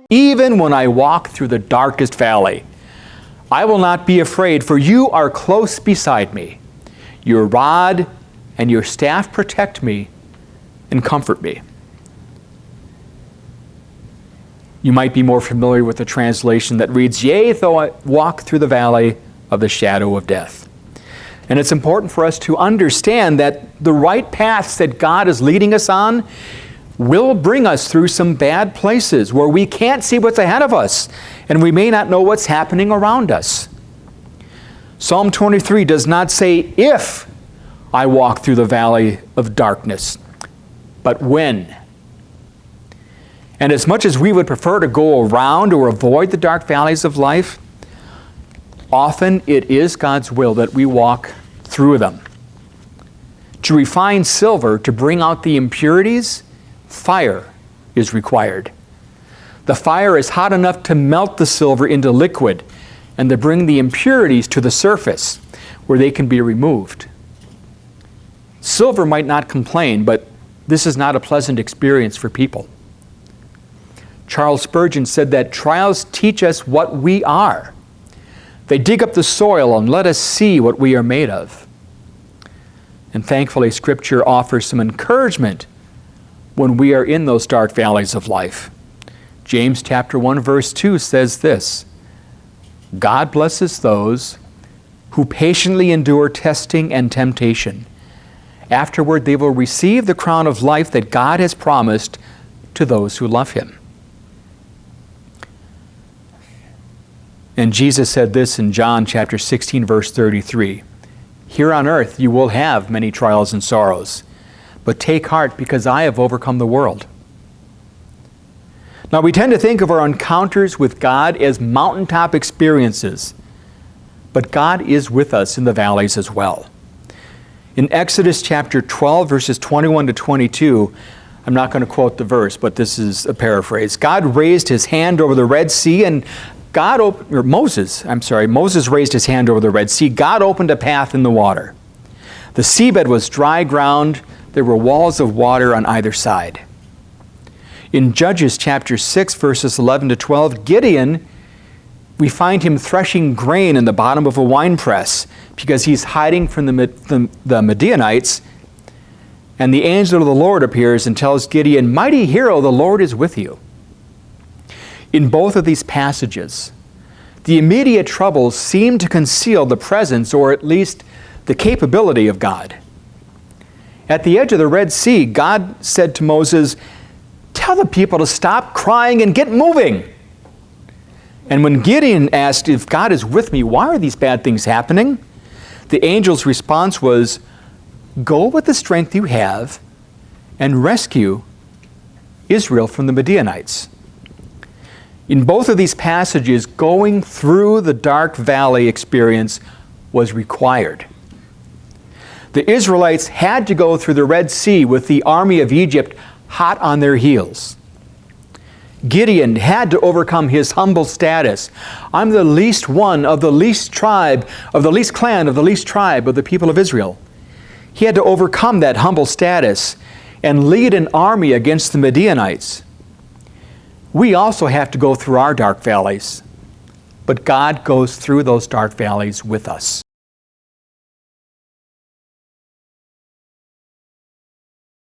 Even when I walk through the darkest valley, I will not be afraid, for you are close beside me. Your rod and your staff protect me and comfort me. You might be more familiar with the translation that reads, Yea, though I walk through the valley of the shadow of death. And it's important for us to understand that the right paths that God is leading us on will bring us through some bad places where we can't see what's ahead of us and we may not know what's happening around us. Psalm 23 does not say if I walk through the valley of darkness, but when. And as much as we would prefer to go around or avoid the dark valleys of life, often it is God's will that we walk through them. To refine silver, to bring out the impurities, fire is required. The fire is hot enough to melt the silver into liquid and to bring the impurities to the surface where they can be removed. Silver might not complain, but this is not a pleasant experience for people. Charles Spurgeon said that trials teach us what we are. They dig up the soil and let us see what we are made of. And thankfully, Scripture offers some encouragement when we are in those dark valleys of life. James chapter 1, verse 2 says this, God blesses those who patiently endure testing and temptation. Afterward, they will receive the crown of life that God has promised to those who love Him. And Jesus said this in John chapter 16, verse 33. Here on earth you will have many trials and sorrows, but take heart because I have overcome the world. Now we tend to think of our encounters with God as mountaintop experiences, but God is with us in the valleys as well. In Exodus chapter 12, verses 21 to 22, I'm not going to quote the verse, but this is a paraphrase. God raised His hand over the Red Sea and Moses raised his hand over the Red Sea. God opened a path in the water. The seabed was dry ground. There were walls of water on either side. In Judges chapter 6, verses 11 to 12, Gideon, we find him threshing grain in the bottom of a winepress because he's hiding from the Midianites. And the angel of the Lord appears and tells Gideon, Mighty hero, the Lord is with you. In both of these passages, the immediate troubles seem to conceal the presence or at least the capability of God. At the edge of the Red Sea, God said to Moses, Tell the people to stop crying and get moving. And when Gideon asked, If God is with me, why are these bad things happening? The angel's response was, Go with the strength you have and rescue Israel from the Midianites. In both of these passages, going through the dark valley experience was required. The Israelites had to go through the Red Sea with the army of Egypt hot on their heels. Gideon had to overcome his humble status. I'm the least one of the least tribe, of the least clan, of the least tribe of the people of Israel. He had to overcome that humble status and lead an army against the Midianites. We also have to go through our dark valleys, but God goes through those dark valleys with us.